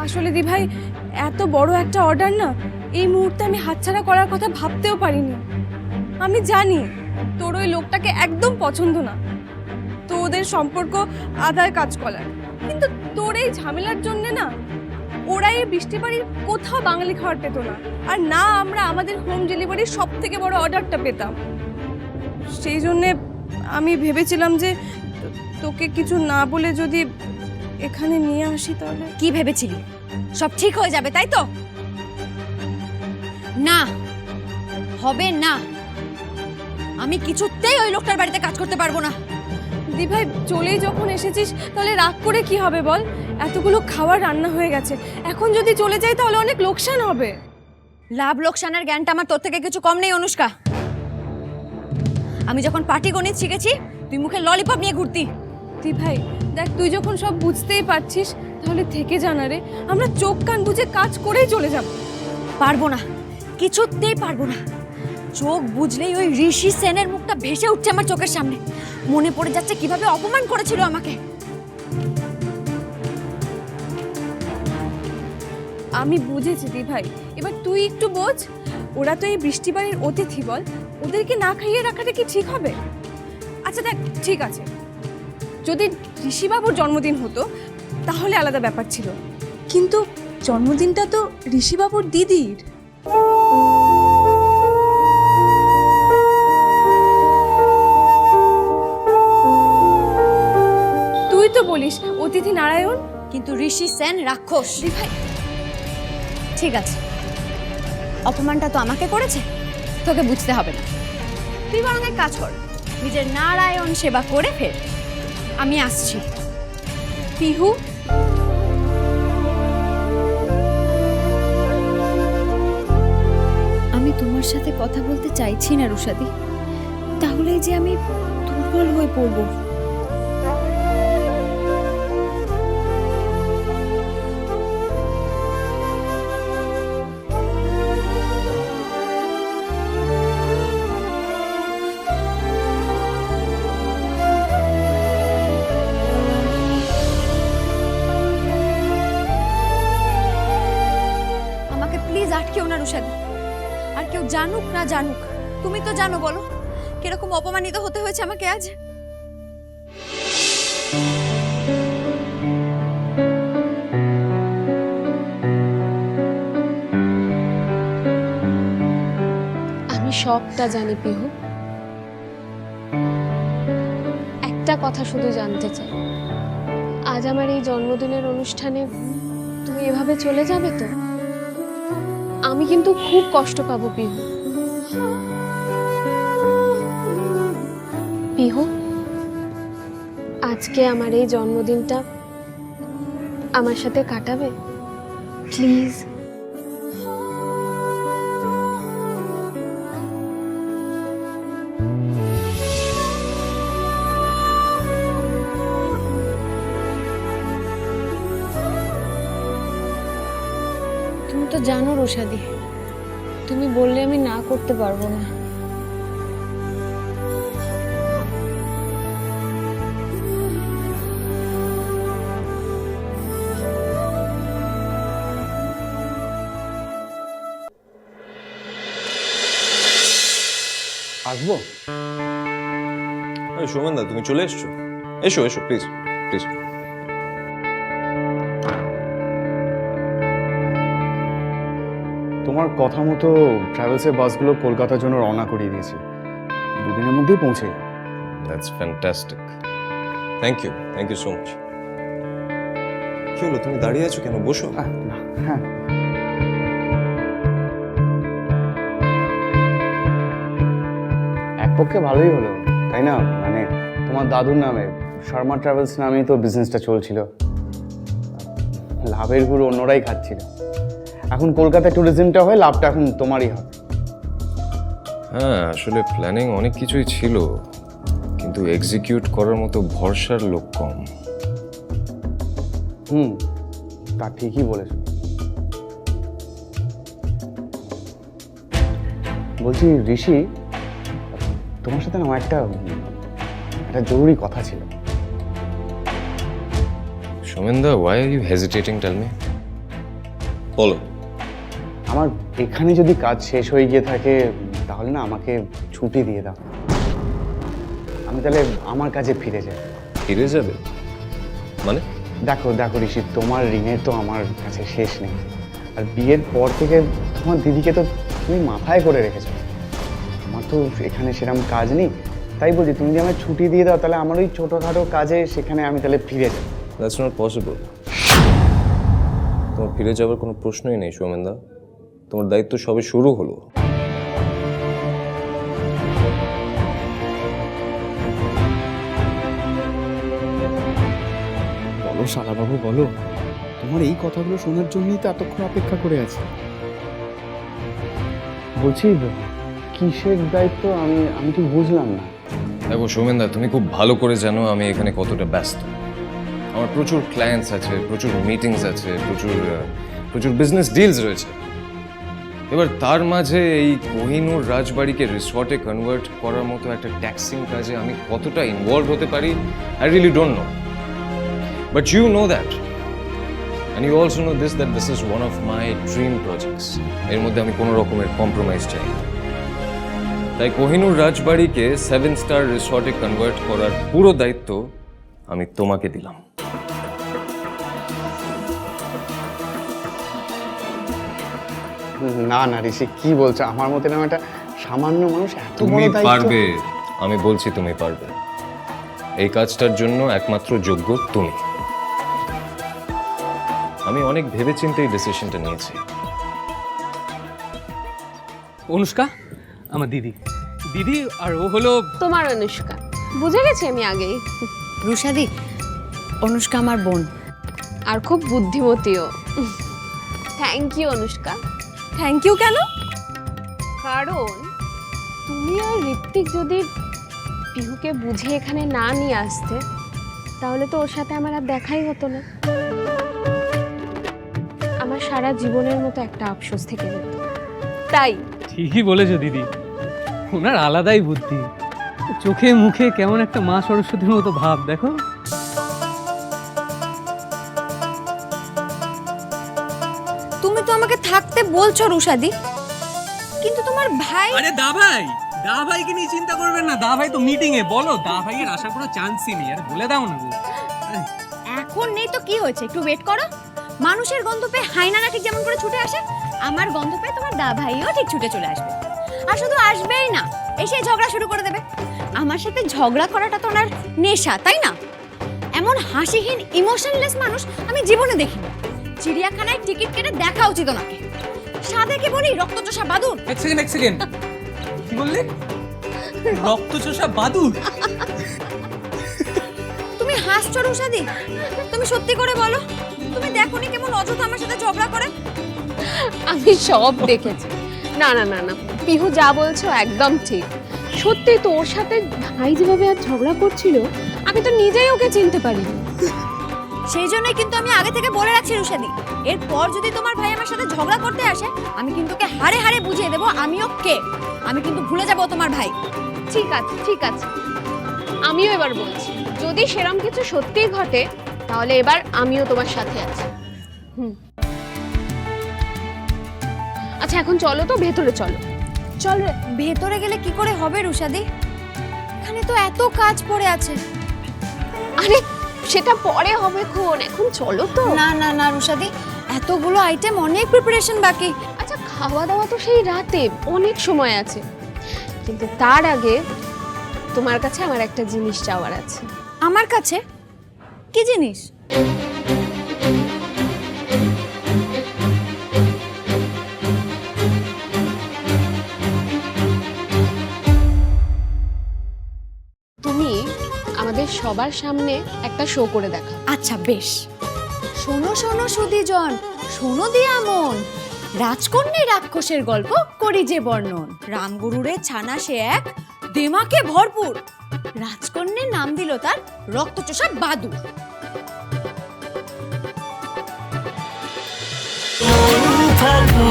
আসলে দি ভাই, এত বড় একটা অর্ডার না এই মুহূর্তে আমি হাতছাড়া করার কথা ভাবতেও পারিনি। আমি জানি তোর ওই লোকটাকে একদম পছন্দ না, তো ওদের সম্পর্ক আদায় কাজ করার, কিন্তু তোর এই ঝামেলার জন্য না ওরা এই বৃষ্টি বাড়ির কোথাও বাঙালি খাবার পেত না, আর না আমরা আমাদের হোম ডেলিভারির সব থেকে বড় অর্ডারটা পেতাম। সেই জন্যে আমি ভেবেছিলাম যে তোকে কিছু না বলে যদি এখানে নিয়ে আসি তাহলে। কি ভেবেছিলি সব ঠিক হয়ে যাবে তাই তো? না, হবে না। আমি কিছুতেই ওই লোকটার বাড়িতে কাজ করতে পারবো না। দি ভাই, চলেই যখন এসেছিস তাহলে রাগ করে কি হবে বল? এতগুলো খাবার রান্না হয়ে গেছে, এখন যদি চলে যাই তাহলে অনেক লোকসান হবে। লাভ লোকসানের জ্ঞানটা আমার তোর থেকে কিছু কম নেই অনুষ্কা। আমি যখন পাটিগণিত শিখেছি তুই মুখে ললিপপ নিয়ে ঘুরতি। দি ভাই দেখ, তুই যখন সব বুঝতেই পারছিস তাহলে থেকে জানা রে, আমরা চোখ কান বুঝে কাজ করেই চলে যাব। পারবো না, কিছুতেই পারবো না। চোখ বুঝলেই ওই ঋষি সেনের মুখটা ভেসে উঠছে আমার চোখের সামনে। মনে পড়ে যাচ্ছে কিভাবে অপমান করেছিল আমাকে। আমি বুঝেছি দি ভাই, এবার তুই একটু বোঝ। ওরা তো এই বৃষ্টি বাড়ির অতিথি, বল ওদেরকে না খাইয়ে রাখাটা কি ঠিক হবে? আচ্ছা দেখ, ঠিক আছে, যদি ঋষিবাবুর জন্মদিন হতো তাহলে আলাদা ব্যাপার ছিল, কিন্তু জন্মদিনটা তো ঋষিবাবুর দিদির। তুই তো বলিস অতিথি নারায়ণ, কিন্তু ঋষি সেন রাক্ষস। দি ভাই ঠিক আছে, অপমানটা তো আমাকে করেছে, তোকে বুঝতে হবে না। তুই বরং এক কাজ কর, নিজের নারায়ণ সেবা করে ফের। আমি আসছি। পিহু, আমি তোমার সাথে কথা বলতে চাইছি না রুশাদি, তাহলে যে আমি দুর্বল হয়ে পড়বো। আমাকে প্লিজ আটকেও না রুশাদি। আর কেউ জানুক না জানুক, তুমি তো জানো, বলো কিরকম অপমানিত হতে হয়েছে আমাকে আজ। আমি সবটা জানি পিহু, একটা কথা শুধু জানতে চাই, আজ আমার এই জন্মদিনের অনুষ্ঠানে তুমি এভাবে চলে যাবে তো? আমি কিন্তু খুব কষ্ট পাবো পিহু। পিহু, আজকে আমার এই জন্মদিনটা আমার সাথে কাটাবে প্লিজ? তুমি তো জানো রোশাদি, তুমি বললে আমি না করতে পারবো না। আসবো? সোমেনদা, তুমি চলে এসছো? এসো এসো, প্লিজ প্লিজ। তোমার কথা মতো ট্রাভেলসের বাসগুলো কলকাতার জন্য রওনা করিয়ে দিয়েছি, দুদিনের মধ্যেই পৌঁছে যাবে। That's fantastic, thank you so much. কি হলো, তুমি দাঁড়িয়ে আছো কেন? বসো। হ্যাঁ, এক পক্ষে ভালোই হলো তাই না? মানে তোমার দাদুর নামে শর্মা ট্রাভেলস নামেই তো বিজনেসটা চলছিল, লাভের গুলো অন্যরাই খাচ্ছিল। এখন কলকাতা ট্যুরিজমটা হয়ে লাভটা এখন তোমারই হবে। হ্যাঁ, আসলে প্ল্যানিং অনেক কিছুই ছিল, কিন্তু এক্সিকিউট করার মতো ভরসার লোক কম। তা ঠিকই বলেছ। বলছি ঋষি, তোমার সাথে না আমার একটা জরুরি কথা ছিল। সোমেনদা, why are you hesitating? Tell me. বলো। আমার এখানে যদি কাজ শেষ হয়ে গিয়ে থাকে তাহলে না আমাকে ছুটি দিয়ে দাও, আমি তাহলে আমার কাজে ফিরে যাই। ফিরে যাবে মানে? দেখো দেখো ঋষি, তোমার ঋণের তো আমার কাছে শেষ নেই, আর বিয়ের পর থেকে তোমার দিদিকে তো তুমি মাথায় করে রেখেছো। আমার তো এখানে সেরকম কাজ নেই, তাই বলছি তুমি যদি আমার ছুটি দিয়ে দাও তাহলে আমার ওই ছোটোখাটো কাজে সেখানে আমি তাহলে ফিরে যাই। That's not possible. তোমার ফিরে যাওয়ার কোনো প্রশ্নই নেই সৌমেনদা, তোমার দায়িত্ব সবে শুরু হলো। বলো শালাবাবু বলো, তোমার এই কথাগুলো শোনার জন্যই তো এতক্ষণ অপেক্ষা করে আছি। বলছি কিসের দায়িত্ব আমি আমি ঠিক বুঝলাম না। দেখো সৌমেনদা, তুমি খুব ভালো করে জানো আমি এখানে কতটা ব্যস্ত। আমার প্রচুর ক্লায়েন্টস আছে, প্রচুর মিটিংস আছে, প্রচুর বিজনেস ডিলস রয়েছে। এবার তার মাঝে এই কোহিনূর রাজবাড়িকে রিসর্টে কনভার্ট করার মতো একটা ট্যাক্সিং কাজে আমি কতটা ইনভলভ হতে পারি, I really don't know. But you know that, and you also know this that this is one of my dream projects. এর মধ্যে আমি কোনো রকমের কম্প্রোমাইজ চাই না। তাই কোহিনূর রাজবাড়িকে 7 স্টার রিসর্টে কনভার্ট করার পুরো দায়িত্ব আমি তোমাকে দিলাম। না না ঋষি, কি বলছো? আমার মতো না একটা সামান্য মানুষ এত তুমি বড় দায়িত্ব। পারবে, আমি বলছি তুমি পারবে। এই কাজটার জন্য একমাত্র যোগ্য তুমি। আমি অনেক ভেবেচিন্তে এই ডিসিশনটা নিয়েছি। অনুষ্কা আমার দিদি, দিদি আর ও হলো তোমার অনুষ্কা, বুঝে গেছি আমি আগেই। রুষাদি, অনুষ্কা আমার বোন। আর খুব বুদ্ধিমতীও। Thank you Anushka. Thank you কেন? কারণ তুমি আর ঋত্বিক যদি পিহুকে বুঝে এখানে না নিয়ে আসতে, তাহলে তো ওর সাথে আমার আর দেখাই হতো না। আমার সারা জীবনের মতো একটা আফসোস থেকে যেত। তাই ঠিকই বলেছো দিদি, ওনার আলাদাই বুদ্ধি। চোখে মুখে কেমন একটা মা সরস্বতীর মতো ভাব, দেখো। তুমি তো আমাকে থাকতে বলছো রুষাদি, কিন্তু তোমার ভাই। আরে দা ভাইকে নিয়ে চিন্তা করবেন না, দা ভাই তো মিটিং এ। বলো দা ভাইয়ের আসার কোনো চান্সই নেই। আরে বলে দাও না গো। এখন নেই তো কি হয়েছে, একটু ওয়েট করো। মানুষের গন্ধ পেয়ে হাইনারা ঠিক যেমন করে ছুটে আসে, আমার গন্ধ পেয়ে তোমার দা ভাইও ঠিক ছুটে চলে আসবে। আর শুধু আসবেই না, এসে ঝগড়া শুরু করে দেবে। আমার সাথে ঝগড়া করাটা তো ওনার নেশা, তাই না? এমন হাসিহীন ইমোশনলেস মানুষ আমি জীবনে দেখিনি। চিড়িয়াখানায় টিকিট কেটে দেখা উচিত ওনাকে। সাধে কি বলি, রক্তচোষা বাদুর। এক সেকেন্ড কি বললে? রক্তচোষা বাদুর? তুমি হাসছো রুষাদি, তুমি সত্যি করে বলো, তুমি দেখোনি কেমন অযথা আমার সাথে ঝগড়া করে? আমি সব দেখেছি। না না না না, পিহু যা বলছো একদম ঠিক। সত্যি তো ওর সাথে ভাই যেভাবে আর ঝগড়া করছিল, আমি তো নিজেই ওকে চিনতে পারিনি। সেই জন্যই কিন্তু আমি আগে থেকে বলে রাখছি রুষাদি, এরপর যদি তোমার ভাই আমার সাথে ঝগড়া করতে আসে, আমি কিন্তু ওকে হাড়ে হাড়ে বুঝিয়ে দেবো আমিও কে। আমি কিন্তু ভুলে যাবো তোমার ভাই। ঠিক আছে ঠিক আছে, আমিও এবার বলছি, যদি সেরম কিছু সত্যিই ঘটে, তাহলে এবার আমিও তোমার সাথে আছি। আচ্ছা এখন চলো তো, ভেতরে চলো। চল রে, ভেতরে গেলে কি করে হবে রুষাদি? এখানে তো এত কাজ পড়ে আছে। আরে সেটা পরে হবে খন, এখন চলো তো। না না না রুষাদি, এতগুলো আইটেম, অনেক প্রিপারেশন বাকি। আচ্ছা খাওয়া দাওয়া তো সেই রাতে, অনেক সময় আছে। কিন্তু তার আগে তোমার কাছে আমার একটা জিনিস চাওয়ার আছে। আমার কাছে কি জিনিস? তুমি আমাদের সবার সামনে একটা শো করে দেখা। আচ্ছা বেশ। শোনো শোনো সুধীজন, শোনো দিয়া মন, রাজকন্যা রাক্ষসের গল্প করি যে বর্ণন। রামগুরুরে ছানা সে এক, দেমাকে ভরপুর। রাজকন্যার নাম দিল তার রক্তচোষা বাদুর। থাকবো